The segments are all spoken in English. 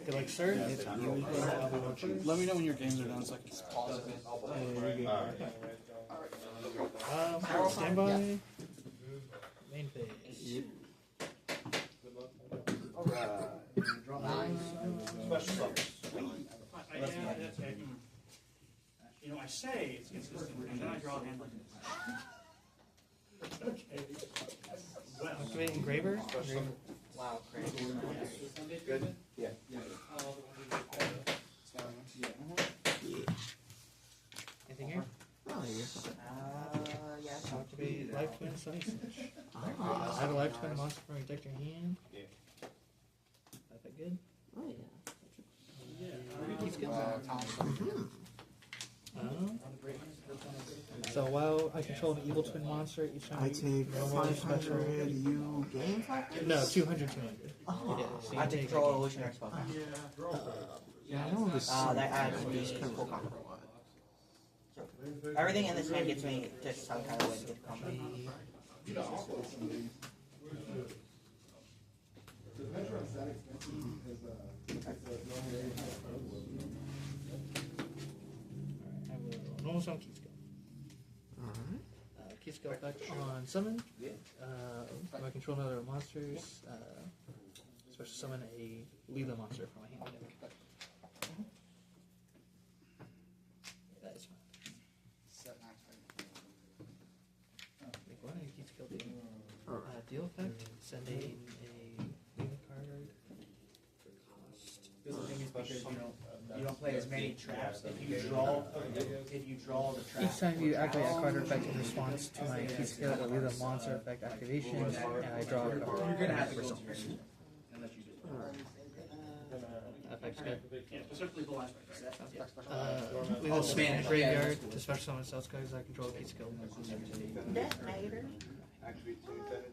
Good luck, sir. Let me know when your games are done so I can pause it. Stand by. Main phase. Special summons. You know, I say it's consistent, and then I draw a hand like this. Okay. Well, Activate Engraver. Wow, great. good. Yeah. Anything here? Yes. Activate Life Twin Sunny Switch. Add a Life Twin monster from your deck to your hand. Is that good? Oh, yeah. Keep skill. So while I control an evil twin monster, each time I take 500, you gain 500? No, 200, 200. Oh, Yeah, so you I take control illusionary spell. Yeah, I know this. That adds these full combo. So, everything in this hand gets me to some kind of way to get the combo. Normal summon key skill. Key skill effect on summon. If I control another monsters, special summon a Leela monster from my hand deck. That is fine. Make one key skill deal effect. Send a Leela card for cost. The thing is because you don't play as many traps. If you draw the trap. Each time you activate a card effect in response to my key skill or Leela monster effect activation, and I draw a card. You're gonna have to result. Effect's good. Yeah, specifically the last one. Leela Spanish graveyard to special summon spells cards I control key skill. Detonator. Activate two infinity.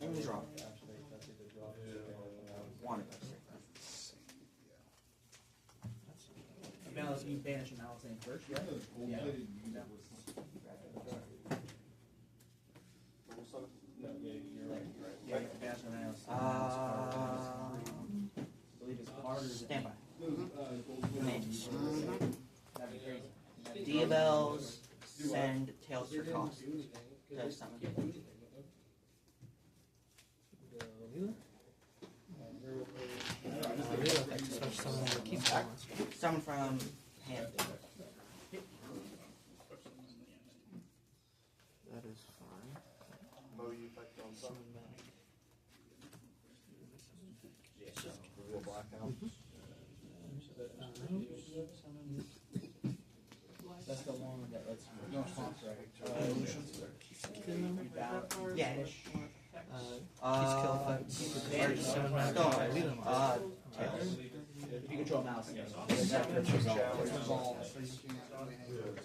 In draw. One. You banish an Alexander first, right? Yeah. Yeah, you can banish an Alexander. I believe it's harder. Standby. That'd be crazy. Diabels, send Tails for cost. To summon. Summon from hand. That is fine. Mow you effect on summon. Reveal blackout. That's the one that lets you No response, right? Yeah. Key skill effect. Tails. If you control mouse,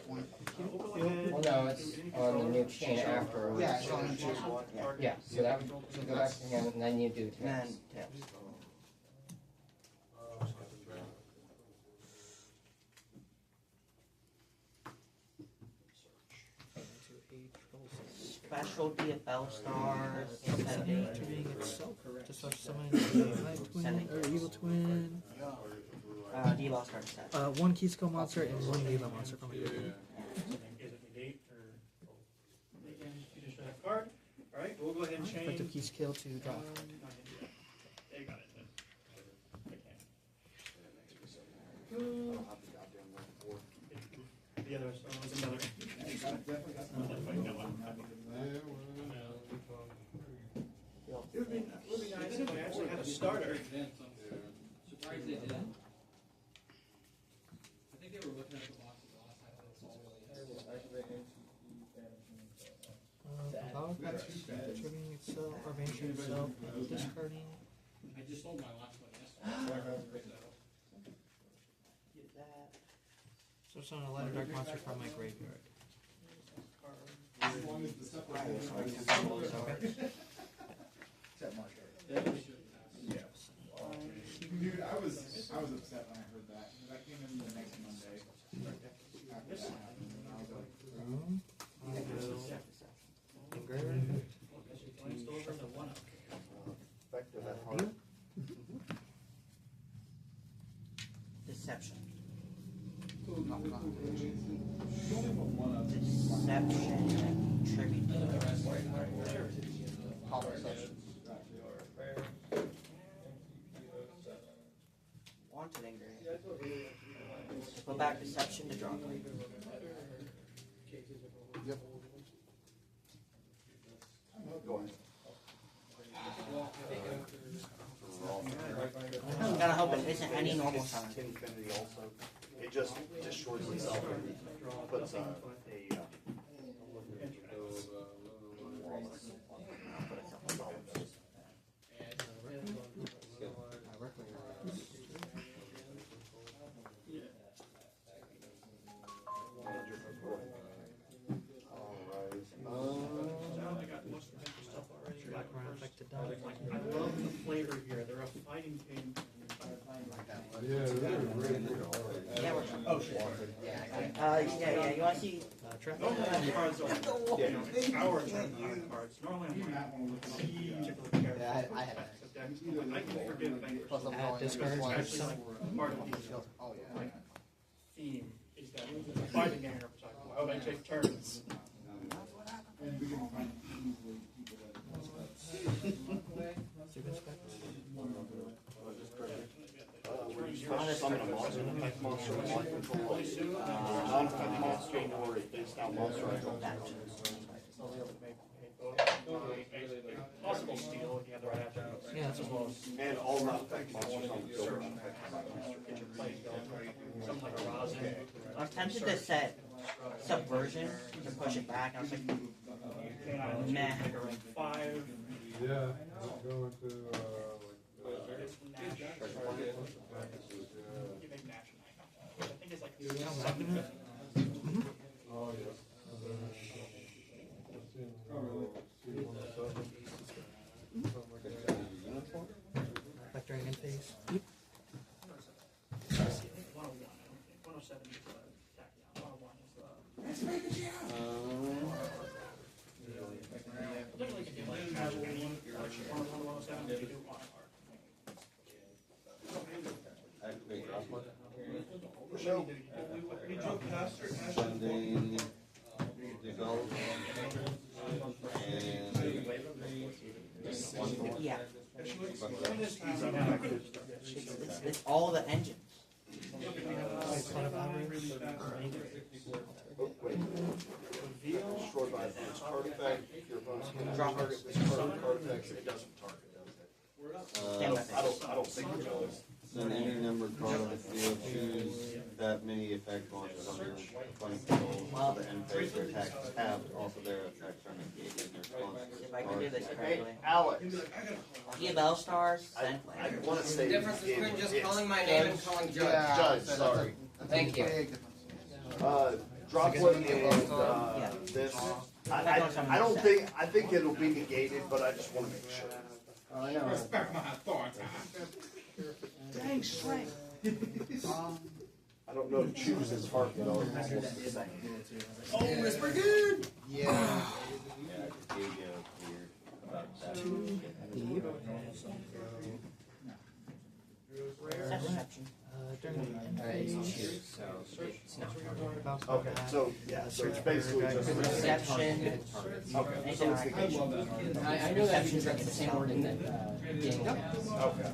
Well, no, it's on the new chain after. Yeah, it's on the chain. Yeah, so that would go back again, and then you do And Tails. then Tails. Special DFL stars. Entering itself to special summon a Life Twin or Evil Twin. D-Ball start set. One key skill monster and one Leela monster from my deck. card. All right, we'll go ahead and change. Effective key skill to draw. They got it. The other was another. It would be nice if I actually had a starter. Surprised they didn't. I think they were looking at the boxes last time. Triggering itself or banishing itself, discarding. I just sold my last one yesterday. Get that. So summon a light or dark monster from my graveyard. Dude, I was upset when I heard that. That came in the next Monday. After that happened, and I was like, marketing grade. Go back deception to draw. Yep. Go ahead. I'm gonna hope it isn't any normal time. Infinity also. It just destroys itself and puts a Background affected dog. I love the flavor here. They're a fighting team. Yeah, we're Oh, shit. yeah. You want to see? Trap. Normally on cards are, our turn on cards. Normally I'm like, particular character. Yeah, I had that. I can forgive things. Plus I'm Add going discards, into add twice. some. Part of the Oh yeah. theme is that it's a fighting game. Why would I take turns? And we can find easily people that. Super spec. summon a monster. Monster with life control. Non-effect monster or a face down monster. Possible steal if you have the right attributes. Yeah, that's what And all non-effect monsters on the field. Get your play going. Something like a Ryzeal. I was tempted to set subversion to push it back. I was like, meh. Pick a rank 5. Yeah, going to Nash. You make Nash a 9. I think it's like oh yeah. vectoring in phase. 107 is attack down. 101 is particularly if you like cavalry, which 107 you do on art. Michelle. Sending develop and Yeah. It's all the engines. Destroyed by this card effect. If your opponent's going to target this card effect, it doesn't target, does it? I don't think it does. send any numbered card on the field, choose that many effect launches on your opponent's control, so the end phase their attacks is halved, also their effects are negated in response to If I can do this Hey, correctly. Alex. EBL stars, I send want to say Difference between just it's calling my name and calling Judge. Yeah, Judge, that's sorry. Thank you. Big difference. Droplet and this. I don't think, I think it'll be negated, but I just want to make sure. Oh, I know. Respect my thoughts. Dang strength. I don't know if choose is hard, but I'll Oh, that's pretty good. Yeah. Yugioh weird about that. Deception. During the end phase. Bounce one Okay, back. so, yeah, so it's basically just. Deception. Okay, so it's negation. I know that because that's the same word in the game. Okay,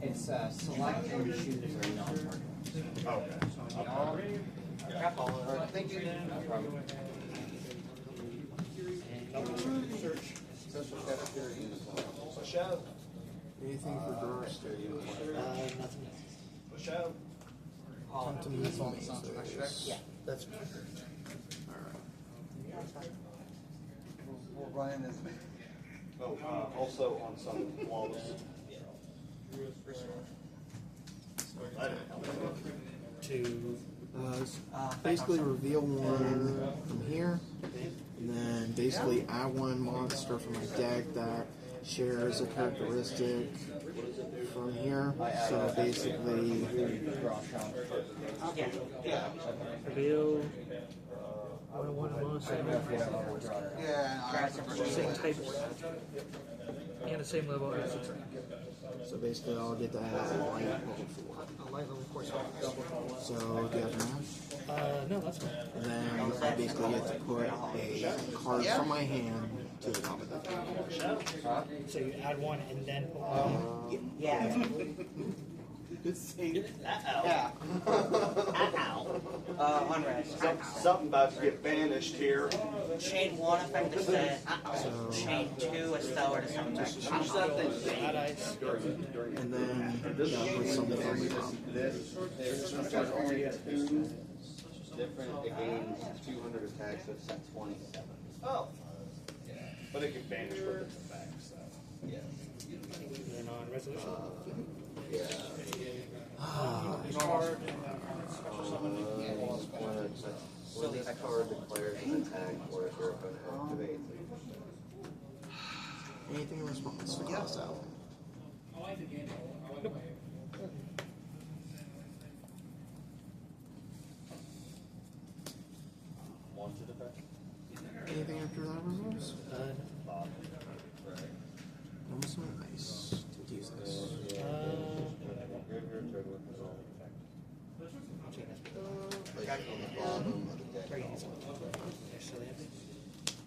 It's select and choose or non-target. okay. Crap all over. Thank you. Michelle, Anything for drawer state? Nothing. Michelle. Come to me for me. Yeah. That's We're running this. Oh, also on some walls. to Basically reveal one from here, and then basically add one monster from my deck that shares a characteristic from here. So basically, Yeah. reveal 101 monster. yeah, Same type and the same level as the track. so basically I'll get to add a light level 4. A light level course. So do you have enough? No, that's fine. And then I basically get to put a card from my hand to the top of the field. So you add one and then pull Yeah. Because This thing. Yeah. On red. Something about to get banished here. Chain 1 effect is set. Chain 2 is stellar to summon back. And then put something on the top. There's only 2 different. It gains 200 attacks, so it's at 27. Oh. But it can banish with its effects, so. Yeah. And on resolution. Yeah. When this card declares an attack, or if your opponent activates it. Anything in response to Ryzeal. Wanted effect? Anything after that resolves? Almost so nice to use this. Like on the bottom of the deck.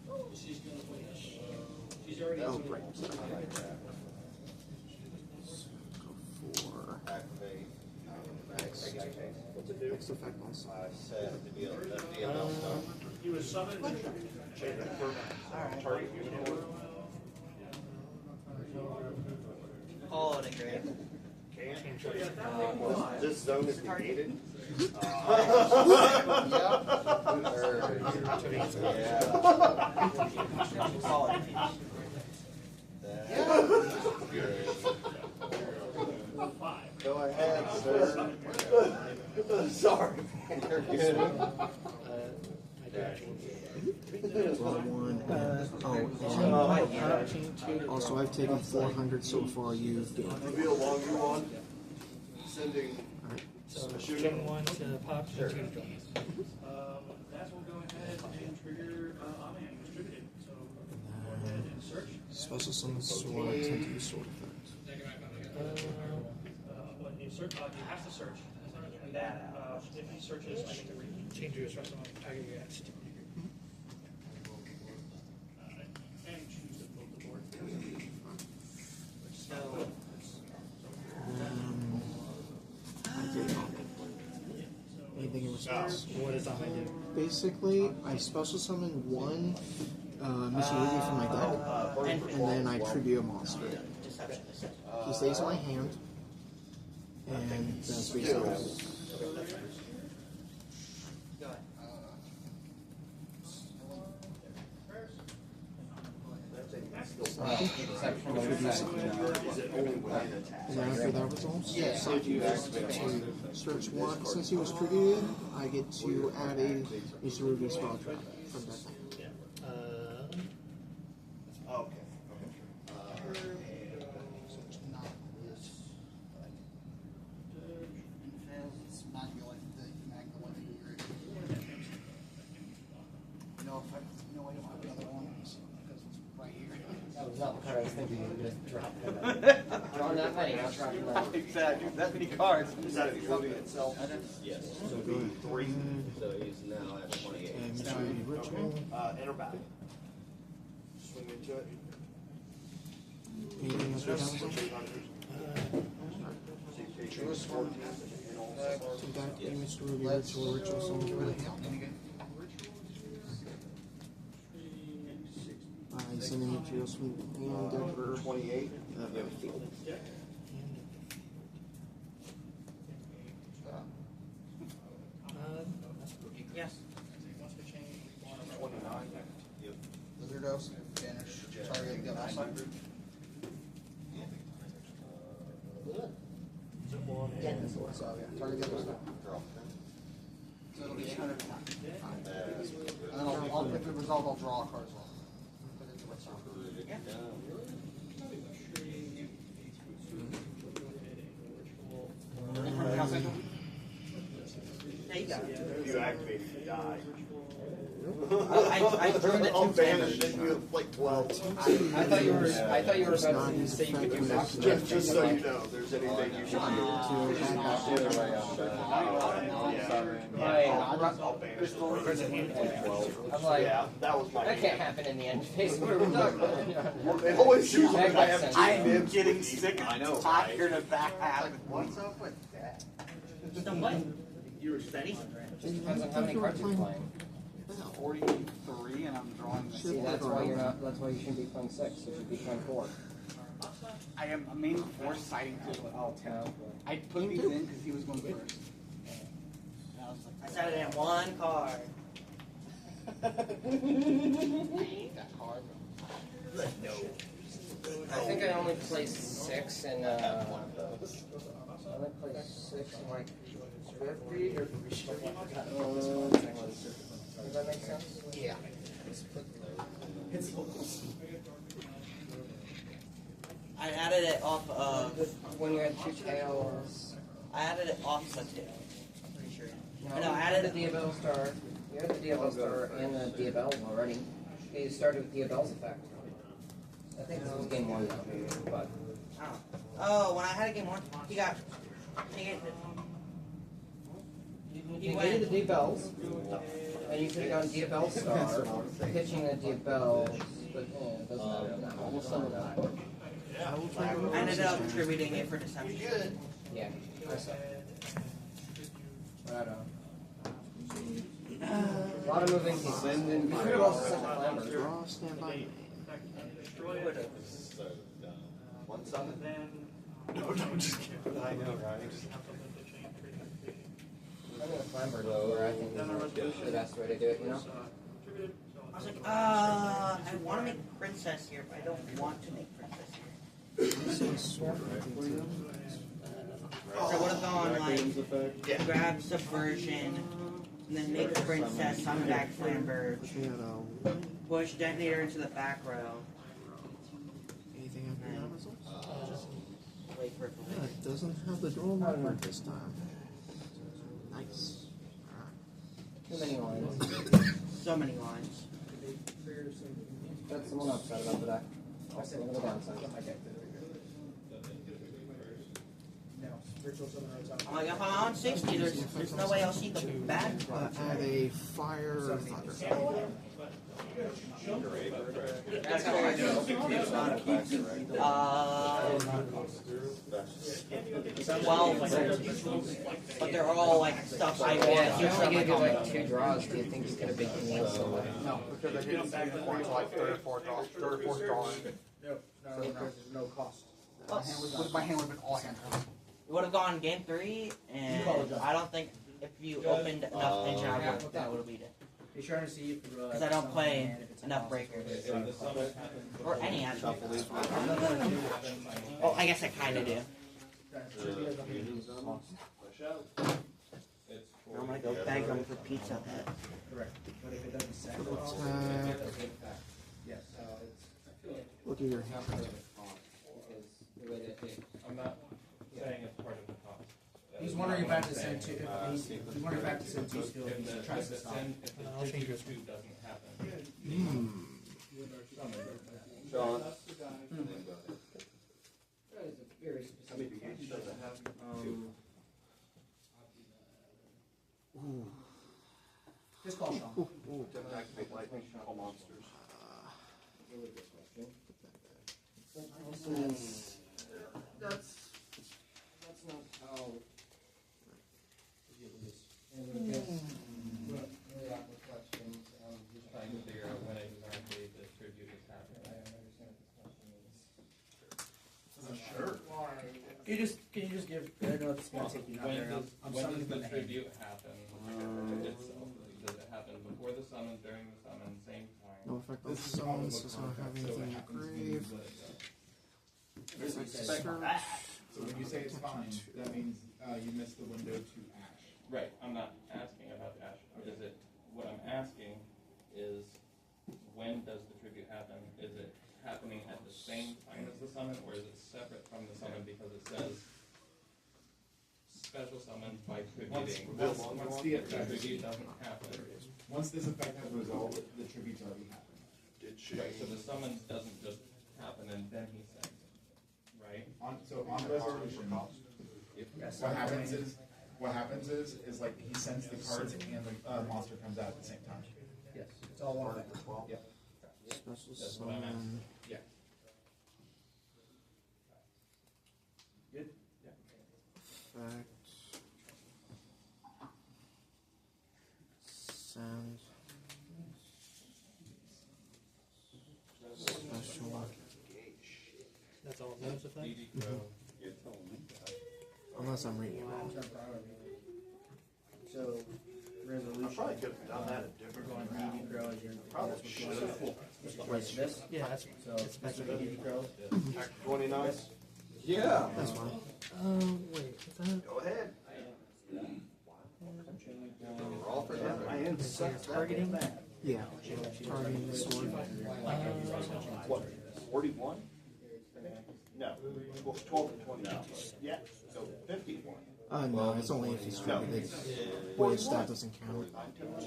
Oh, right. Go for Activate. next effect also. Set the DLL stuff. He was summoned. Target unicorn. Call it a grade. This zone is negated. Call it. Go ahead, sir. Sorry. You're good. Also, I've taken 400 so far. You've gained. Reveal long you want. Sending. So chain 1 to pop, and 2 to draw. That will go ahead and trigger Amen distributed. So go ahead and search. Special summon sword, tend to use sword effect. When you search, he has to search. If he searches, I get to read. Change your special target you asked. And choose to move the board. So, I did not. Anything in response? What does Amen do? Basically, I special summon 1 Mitsurugi from my deck, and then I tribute a monster. deception is set. He stays in my hand, and that's basically it. Go ahead. And then after that resolves, to search 1. Since he was tributed, I get to add a Mitsurugi spell trap from that thing. Okay. That was not the card I was thinking you were just dropping. Drawing that many, I'll drop that. Exactly. That many cards. Is that the building itself? Yes. So go ahead. So he's now at 28. And Mitsurugi ritual. Enter battle. Swing into it. Anything else we have? Choose 14. So that Mitsurugi ritual summon. I send in materials from and deck for 28. field. Yes. 29. Lizardos, vanish. Target, get my side. So, yeah, target, get my side. So it'll be 200 attack. And then if it resolves, I'll draw a card as well. Put it into my side. There you go. If you activate it, you die. I I threw the I'll two banish flammers. it, you have like 12. I thought you were Just about not to use say you could do effective box action. Just so you know, if there's anything you should do. I'll banish it. I'm like, Yeah, that was my that can't happen in the end phase. What are we talking about? It always seems like I have I two I'm nibs. getting sick I know, and right? tired of that. What's up with that? So what? You were steady? Just depends on how many cards you're playing. 43, and I'm drawing the See, that's why you're not. That's why you shouldn't be playing 6. You should be playing 4. I am a main force siding to all 10. I put these in because he was going first. And I was I like, started at 1 card. I hate that card. No. I think I only play 6 and I only play 6 and like 50 or does that make sense? Yeah. I added it off of. When you had 2 tails. I added it off substitute. I'm pretty sure. No, I I added added the Diabell Star. You had the Diabell Star and the Diabell already. You started with Diabell's effect. I think this was game 1 now, but. Oh, when I had a game 1, he got. You gave the Diabells, and you could have gone Diabell Star, pitching the Diabells, but it doesn't matter now. Almost done now. I ended up attributing it for deception. Yeah, I saw. But a lot of moving pieces. And you could have also sent the Clamber. Draw, stand by. One summon. No, I'm just kidding. I know, right? I'm going to Clamber where I think is the best way to do it, you know? I was like, I want to make princess here, but I don't want to make princess here. So I would have gone like, grab subversion, and then make princess, summon back Flamberge, push detonator into the back row. Anything after that result? Wait for it to Yeah, it doesn't have the draw marker this time. Nice. Too many lines. So many lines. That's someone upset about the deck. Also, look at the downside. I'm like, if I'm on 60, there's no way I'll see the bad cards. Add a fire thunder. That's how I know. Well, but they're all like stuff I Yeah, want. he only gave you like 2 draws. Do you think he's going to make the win somewhere? No, because I didn't say before until like third or fourth drawing. No, there's no cost. My hand would have been all hand drawn. It would have gone game 3, and I don't think if you opened enough engine, I would have beat it. Be sure to see if Because I don't play enough breakers. Or any action. Oh, I guess I kind of do. I'm going to go beg them for Pizza Hut. correct. But if it doesn't set, Yes. Look at your hand. I'm not saying it's part of the cost. He's wondering if I have to send 2. He's wondering if I have to send 2 skills. If the, He tries to if the stop. send, if the I'll change tribute this. 2 doesn't happen, Sean? That is a very specific question. Just call Sean. Activate lightning, call monsters. Really good question. That's not how. Really awkward questions. just trying to figure out when exactly the tribute is happening. I don't understand what this question is. Sure. Can you just give? I know it's gonna take you not When very long. does, I'm when summoning does the from the hand. tribute happen itself? Does it happen before the summon, during the summon, same time? No effect on summons, does not have anything in the grave. So when you say it's fine, that means you missed the window to ash. Right, I'm not asking about Ash. Is it, what I'm asking is, when does the tribute happen? Is it happening at the same time as the summon, or is it separate from the summon because it says special summons by tributing. Once the effect Tribute doesn't happen. Once this effect has resolved, the tribute's already happened. Right, so the summons doesn't just happen and then he sends it, right? On resolution, what happens is like he sends the cards and the monster comes out at the same time. Yes, it's all one thing. Yeah. Special That's what I meant. summon. Yeah. Good? Yeah. Effect. Send. Special. That's all those effects? You're telling me. Unless I'm reading it wrong. So, I resolution. probably could have done that a different We're going route. DD Crow as your. Probably should have. Wait, this? Yeah, that's So, this would be DD Crow. Act 29? Yeah. That's fine. Wait, is that? Go ahead. We're all for that. My end sucks. Targeting? Yeah. Targeting the sword. What, 41? No, well, 12 and 20. No. Yeah, so 51. No, it's only if he's targeted. Boy, his stat doesn't count.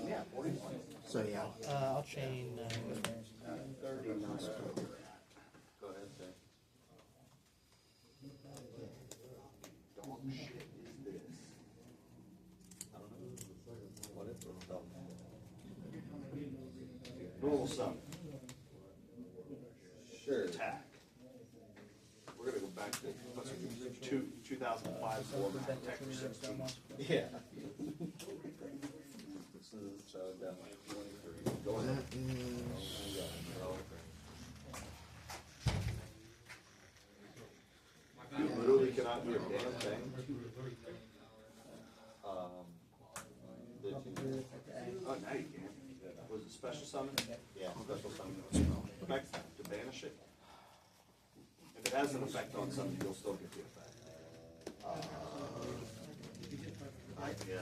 Yeah, 41. So yeah. I'll chain. 39. Go ahead, sir. Dog shit is this? I don't know. What is this stuff? Normal sum. Sure. Attack. We're gonna go back to, what's it, 2005 format, attack for 16. Yeah. This is so down like 23. Go ahead. That is. You literally cannot do a damn thing. Did you? Oh, now you can. Was it special summon? Yeah, special summon. Effect to banish it? If it has an effect on something, you'll still get the effect. I said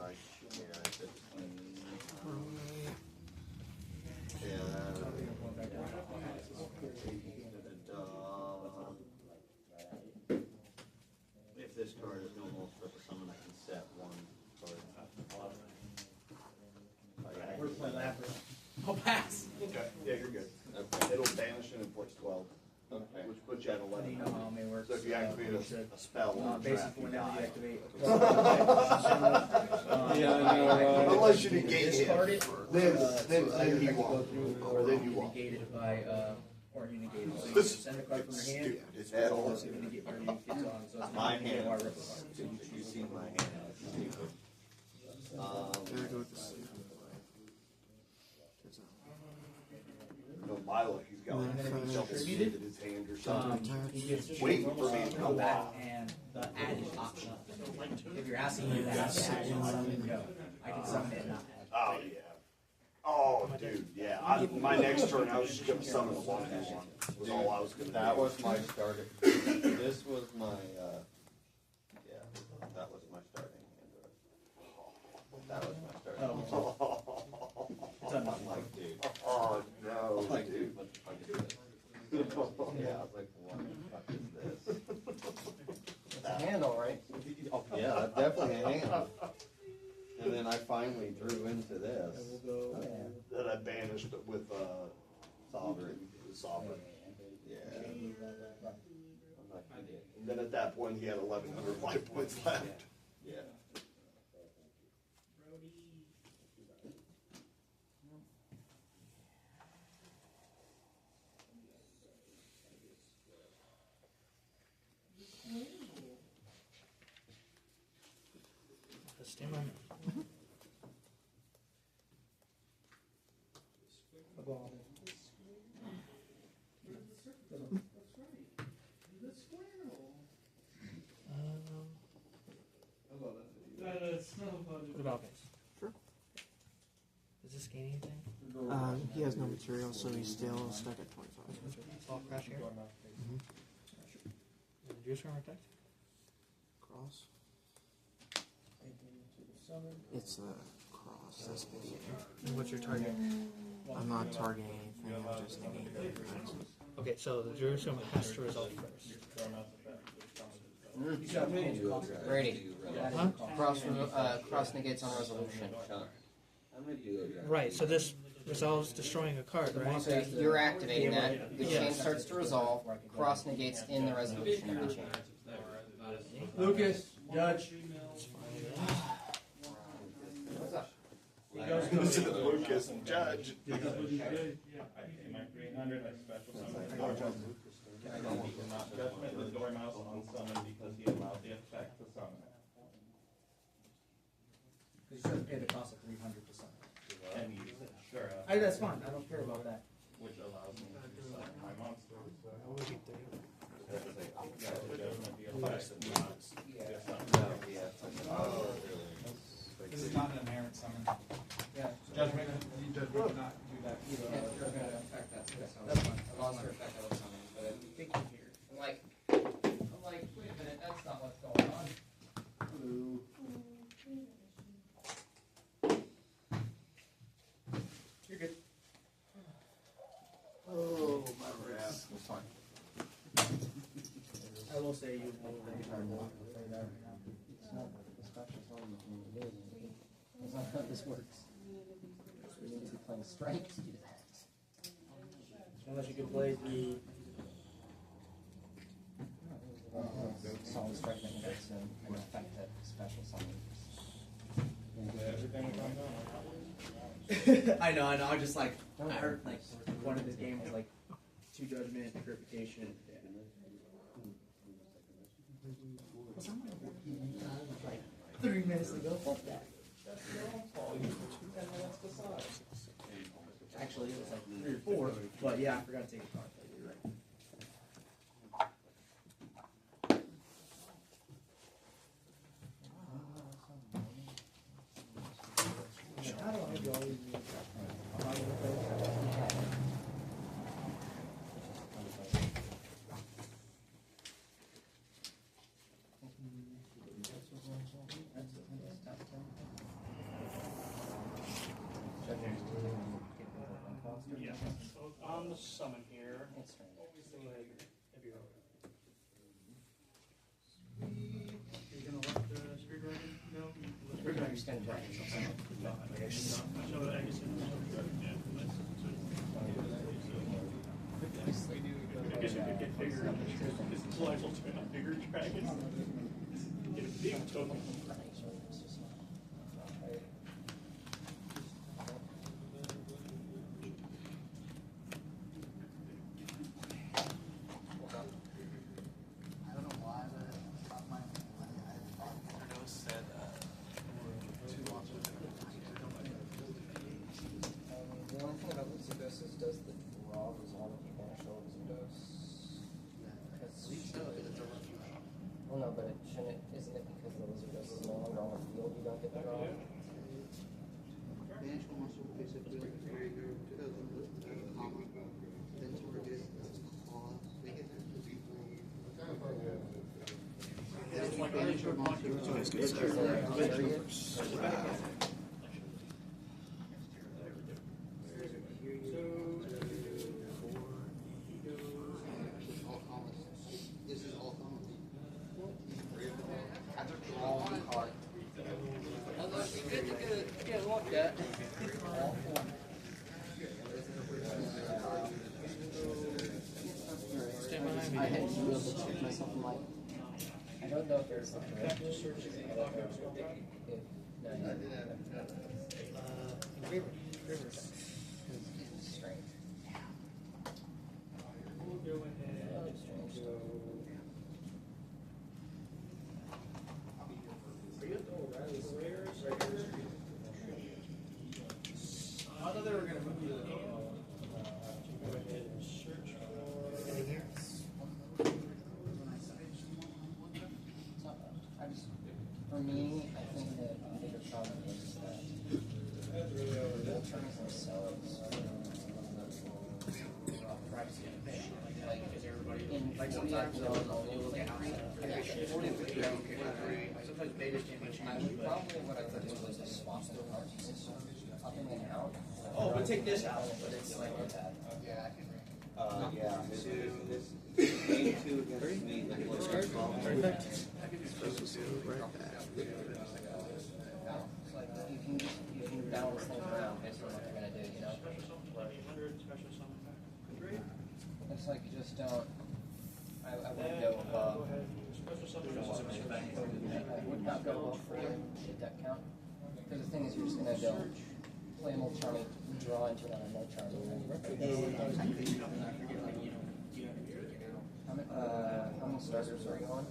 I said. If this card is no more special summon, I can set one card. I'll pass. Okay, yeah, you're good. Okay. It'll banish it in force 12, Okay. which puts you at 11. You know how it may work. So if you activate a spell on the trap, Basically, you whenever you die. activate. Yeah, I know, right? Unless you negate him, Discard it. then he go won't. through, Or then you you won't. negate it by, or you negate it. So you This send a card from your hand. stupid. It's At all all. So you negate, or you get on. So it's My not a hand. or rip apart. You see my hand. Gotta go with the sleep. No, Milo, he's got And then if double it's seated his hand or something. He gets Waiting for me to come back. and the add is optional. If you're asking me to add, no. I can summon it and not add. Oh, yeah. Oh, dude, yeah. My next turn, I was just gonna summon a one was all I was gonna do. That was my starting. This was my, yeah, that was my starting hand. That was my starting. It's I'm unlucky. like, dude. Oh, no, I'm like, dude. dude, what the fuck is this? Yeah, I was like, what the fuck is this? It's a handle, right? Yeah, definitely a hand. And then I finally drew into this. That I banished with, Sovereign. Sovereign. Yeah. I'm like, And then at that point, he had 1,100 life points left. yeah. Stay on. What about this? Sure. Does this gain anything? He has no material, so he's still stuck at 25. Small crash here. Mm-hmm. Juicer protect. Cross. It's a cross. That's the game. And what's your target? I'm not targeting anything. I'm just negating the effects. Okay, so the Jerusalem has to resolve first. Brady. Huh? Cross negates on resolution. Right, so this resolves destroying a card, right? So you're activating that. The chain Yes. starts to resolve. Cross negates in the resolution of the chain. Lucas, Judge. Lucas and Judge. I pay my 300, I special summon. I cannot judgment the Dormouse on summon because he allowed the effect to summon it. Because you have to pay the cost of 300 to summon. And use it. Sure. That's fine. I don't care about that. Which allows me to summon my monster. This is not an inherent summon. Yeah. Judgment would not do that. You're going to affect that. That's fine. Monster effect that was summoned. But I'm like, wait a minute, that's not what's going on. You're good. Oh, my wrist. It's fine. I will say you will It's not the special summon it is. That's not how this works. We need to be playing strike to do that. unless you can play the. Solid strike that negates an effect that special summon. Everything comes on. I know. I just like I heard like one of the game was like 2 judgment, purification. Yeah. Like 3 minutes ago. Fuck that. Actually, it was like 3 or 4, but yeah, I forgot to take a card. You're right. How do I do all these? Yeah. So on the summon here. It's strange. You're gonna let the screwdriver go? Screwdriver's gonna drag yourself. So I guess I guess you could get bigger. This is liable to a bigger dragon. Get a big token. Does the draw resolve if you banish all Yugiohs? Well, no, but it shouldn't. Isn't it because the Yugiohs is no longer on the field? You don't get the draw. Banish one monster with face up to like very good. Comma. Then target. Claw. Make it banish one monster. This is all common. I took the wrong card. Although it'd be good to get a look at. Stand behind me. I had to be able to check myself. I'm like, I don't know if there's something. I don't know if Rivers. strange. We'll go ahead. Are you at the Ryzeal Squares? I thought they were going to move you to the go ahead and search for. For me, I think that the bigger problem is that the turns themselves Like sometimes they'll look at how sometimes beta can't be changed. Probably what I would do is just swap the parties up in and out. Oh, but take this out. But it's like that. Yeah, I can. Yeah. Game 2 against me. Perfect. You can balance things around based on what you're gonna do, you know? It's like you just don't. I wouldn't go above. I would not go above 4 in deck count. Because the thing is, you're just gonna go play a more charming, draw into another more charming. How many starters are you on?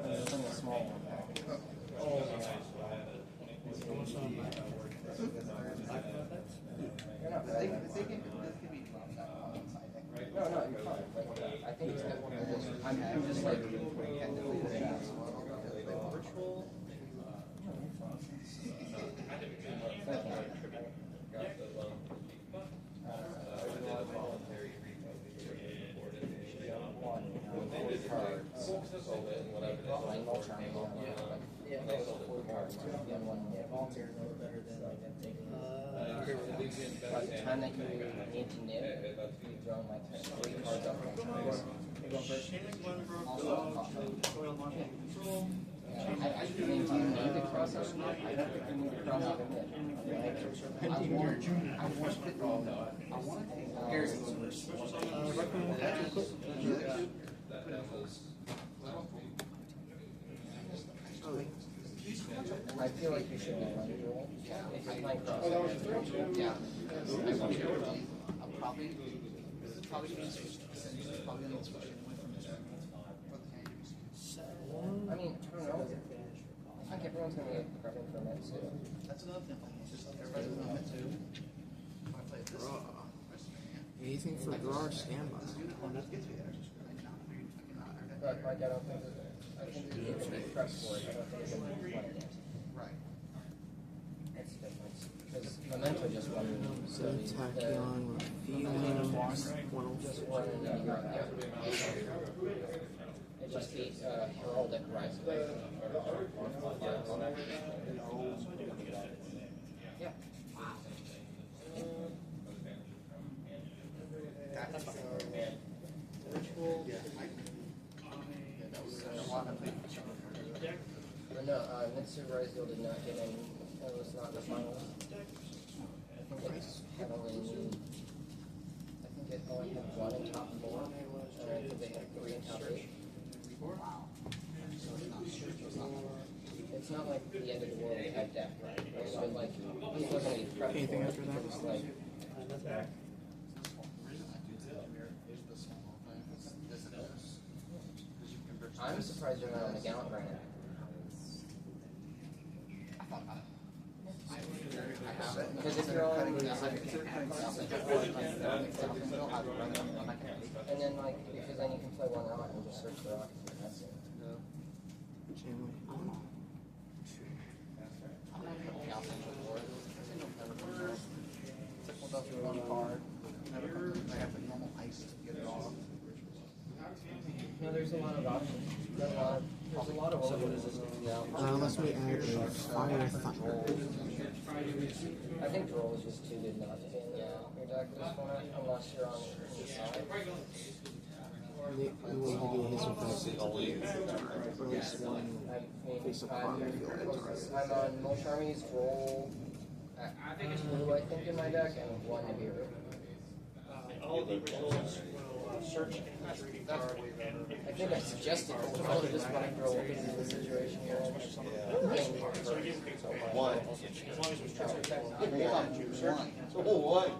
There's only a small one. You're not bad. No, you're fine. Like, I think it's good. I'm just like. By the time that you need to nib, you've thrown like 3 cards up on times. You go first. Also, I mean, do you need to cross out? I don't think you need to cross out a nib. I want to take I feel like you should be running roll. If you're playing cross. Yeah. Probably I mean, I don't know. I think everyone's going to get prepping for Mitsu. That's another thing. Everybody's going to Mitsu. Draw. Anything for draw or standby? But like, I don't think that, I think you can be prepped for it. I don't think it's going to be 20 games. Right. That's the difference. Because Memento just won. So Tachyon with Just won. It just beat Heraldic Ryzeal. Yeah. But no, Mitsurugi did not get any. It was not the finals. I think it had only. I think it only had 1 in top 4, and I think they had 3 in top 8. Wow. It's not like the end of the world type deck, right? So like, people are going to be prepped for it because it's like. I'm surprised you're not on the Gallant right now. Because if you're on and then like, because then you can play 1 rock and just search for rock and that's it. No, there's a lot of options. There's a lot of resistance now. Let's me add a Fire Thunder. I think Droll is just too good not to be in your deck this format, unless you're on the side. We will give you his effects until we release 1 face of card field at target. I'm on Molcharmy's Droll. I think it's blue, I think, in my deck, and 1 Nibiru. All the results will search inventory card and I think I suggested all of this running Droll because of the situation here. so you can pick One. as long as it's What?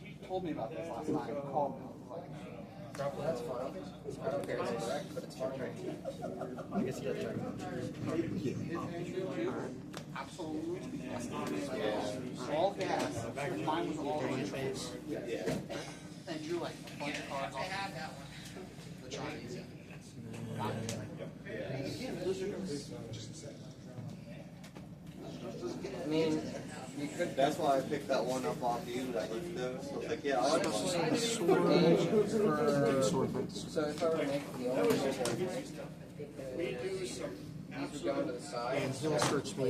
He told me about this last night. He called me. That's fine. I don't care if it's correct, but it's fine. I guess it does check. Absolutely. All gas. Mine was all phase. And drew like a bunch of cards off. The Chinese. I mean, you could. That's why I picked that one up off you. That was those. So I was like, yeah, I'll Honestly, so if I were to make the only we do some these would go into the side. And he'll search me a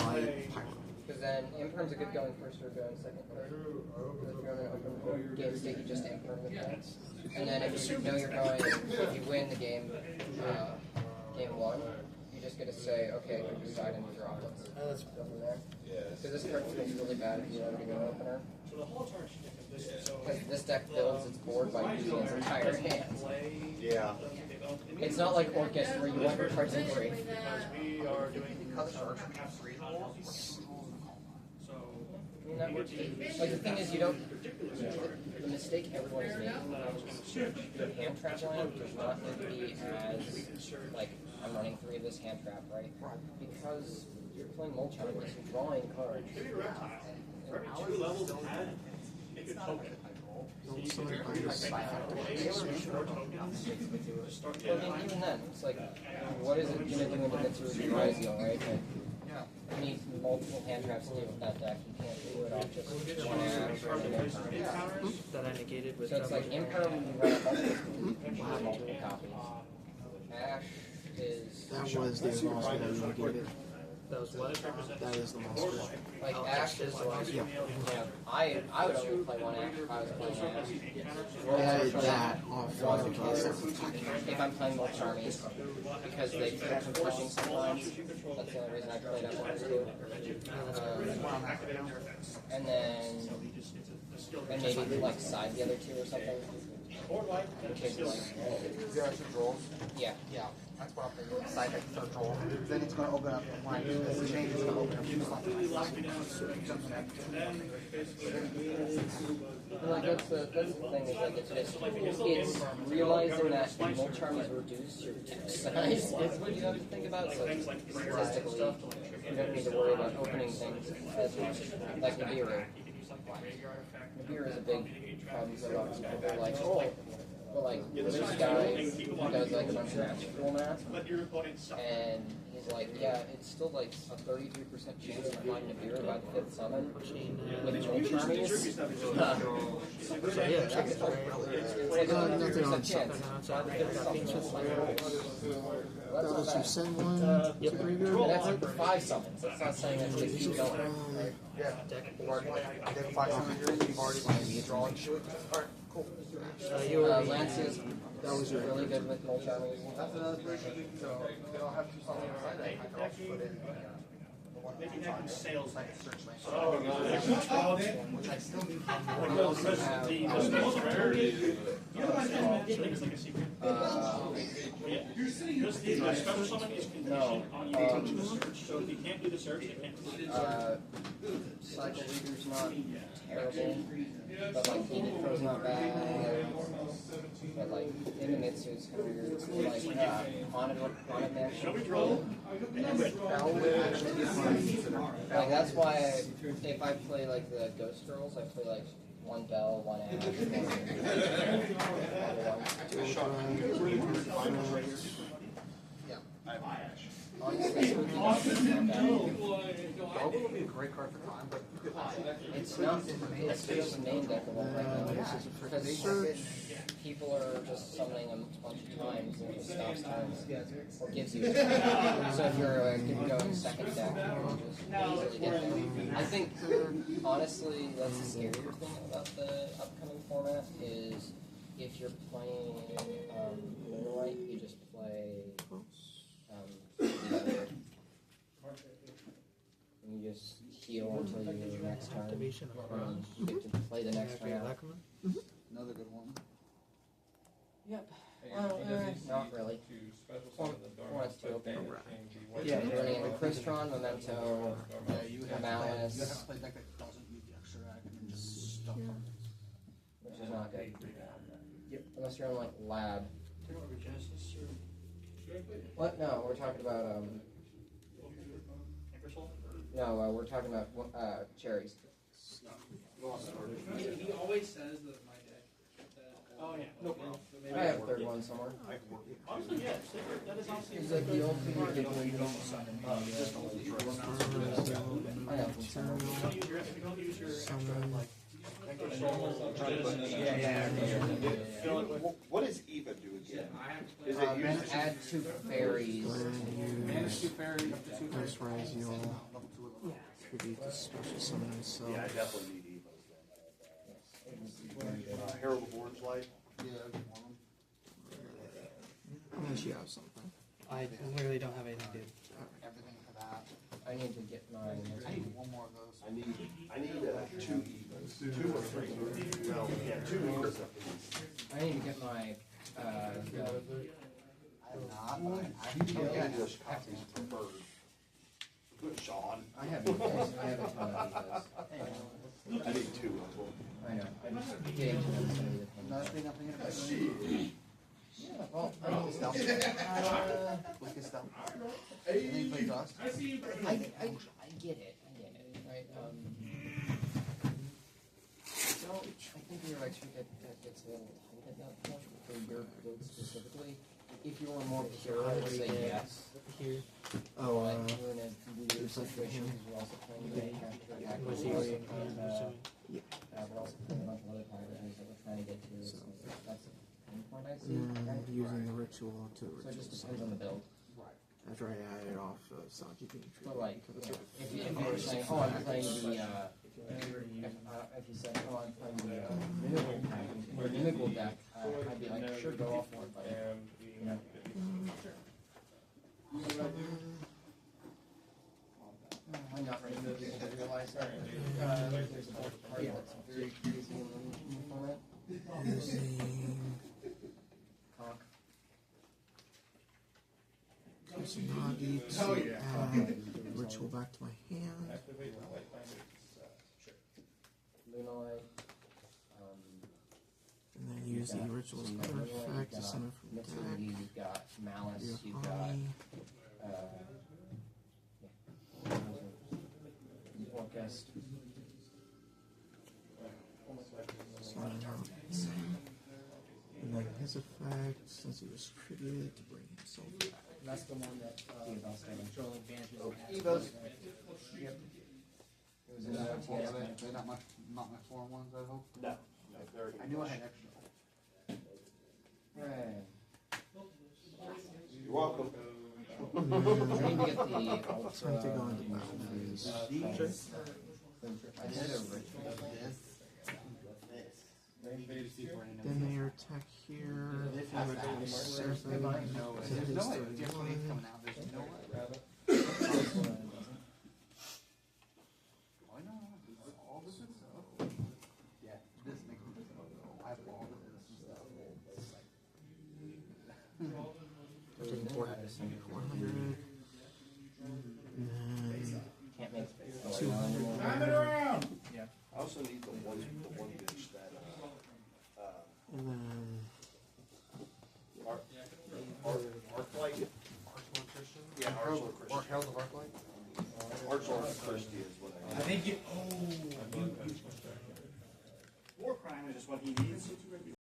light pyro. Because then imperms are good going first or going second card. Because if you're in an open game state, you just imperm the things. And then if you know you're going, if you win the game, game 1, you just get to say, okay, go decide and drop it. Go from there. Because this card feels really bad if you don't get an opener. Because this deck builds its board by using its entire hand. Yeah. It's not like Orcus where you want your cards in free. We are doing because sharks we have 3 rolls. Like the thing is, you don't. The mistake everyone is making with hand trap land does not need to be as like I'm running 3 of this hand trap, right? Because you're playing Molchan, you're drawing cards. Even then, it's like, what is it going to do into Mitsurugi Ryzeal, right? Like, you need multiple hand traps to deal with that deck. You can't do it off just one ash or one that I negated with. So it's like Imperm, you run a multiple copies. Ash is. That was the monster that you negated. That was what? That is the monster. Like Ash is the monster. Yeah. I would only play one Ash if I was playing Ash. I added that off in case if I'm playing multi armies, because they feel conflicting sometimes. That's the only reason I played up 1 or 2. And then, and maybe like side the other 2 or something. In case like, There are 2 rolls. Yeah. Yeah, that's what I'm thinking. Side deck 3rd roll. Then it's going to open up the line. The change is going to open up like that's the thing is like it's realizing that Molchan is reduce your deck size is what you have to think about. So statistically, you don't need to worry about opening things as much. Like Nibiru. Nibiru is a big problem for a lot of people. They're like, oh, well, like this guy who does like a bunch of natural math, and he's like, yeah, it's still like a 33% chance of finding Nibiru by the 5th summon with no charmies. Yeah, that's Like a 33% chance. That was you send one to graveyard? That's like 5 summons. That's not saying that's going to keep going. Yeah, you've already did 5 summons. You've already drawn to it. Alright, cool. Lance is really good with multi armies. That's another pretty. So they all have 2 summons inside that. I can also put in Maybe that can sales. search lane. Which I still need. You know, it's like a secret. The special summon is conditioned on you touching the search. So if you can't do the search, they can't do it. Cycle Leader's not terrible, but like Demon Crow's not bad. But like Inimitsu's kind of weird. It's like Haunted Man. Like that's why if I play like the Ghost Girls, I play like 1 Bell, 1 Ash, 1. Yeah. Honestly, Gogo would be a great card for time, but it's not. It's just the main deck of all right now. Because people are just summoning them a bunch of times and it stops turns or gives you. So if you're going second deck, you just easily get there. I think honestly that's the scarier thing about the upcoming format is if you're playing Moonlight, you just play the other. And you just heal until your next turn. And you get to play the next turn out. another good one. Yep. Well, not really. Wants to open. Yeah, You're running into Crystron, Memento, Malice, Play deck that doesn't use the extra act and just stuff on it. which is not good. Yep. Unless you're on like Lab. What? No, we're talking about no, we're talking about cherries. He always says that my deck. Oh yeah. No problem. I have a 3rd one somewhere. Honestly, yeah, that is honestly. He's like the old people who don't I have some somewhere. You don't use your, you don't use your extra, like, What does Eva do again? Is it Then used to add 2 fairies. Manage 2 fairies up to 2 fairies. Ryzeal. Tribute to special summon himself. Yeah, I definitely need Evas. Herald of Orange Light. Yeah, Unless you have something. I literally don't have anything, dude. everything for that. I need to get mine. I need 1 more of those. I need 2 Evas. 2 or 3. Well, yeah, 2 Evas. I need to get my, I'm not, but I can Yeah, get English copies preferred. Good, Sean. I have a ton of these. I need 2 of them. I know, I'm just getting to them. another thing I'm thinking about. Yeah, well, Stealth. Look at stealth. And then you play dust. I get it, right, so, I think you're right, that gets a little tight at that point, for your build specifically. If you were more pure, I would say yes. Here. Oh, But we're in a weird situation, because we're also playing the character attack. Was he We're already also playing, we're also playing a bunch of other pirates that we're trying to get to, so that's a pain point I see, right? Using the ritual to So it just depends on the build. After I added off Saki being treated. But like, if you were saying, oh, I'm playing the, if you said, oh, I'm playing the mimical pack, or mimical deck, I'd be like, sure, go off for it, buddy. You know? I'm not ready to realize that. There's a party that's very crazy in the format. Using Cock. Mitsurugi to add ritual back to my hand. Lunalite. And then use the ritual's other effect to summon from the Mitsurugi, deck. you've got Malice, Your you've got, Honey. Orchest. Summon out. And then his effect, since he was tributed, to bring himself back. That's the one that, Control advantages. Evas. It was in They're the not my foreign ones, I hope. No. I knew I had extra. Right. You're welcome. I need to get the Time to ultra. go into battle phase. I did a ritual. Then they attack here. There's no way. Just when he's coming out, there's no way. Why not? All this is stuff. Yeah, this makes me think I have all this innocent stuff. 400. Can't make 200. Time it around! Yeah. I also need the one bitch that, And then Arclight? Yeah, Archel Christian. Herald of Arclight? Archel Christie is what I need. I think you, War crime is just what he needs.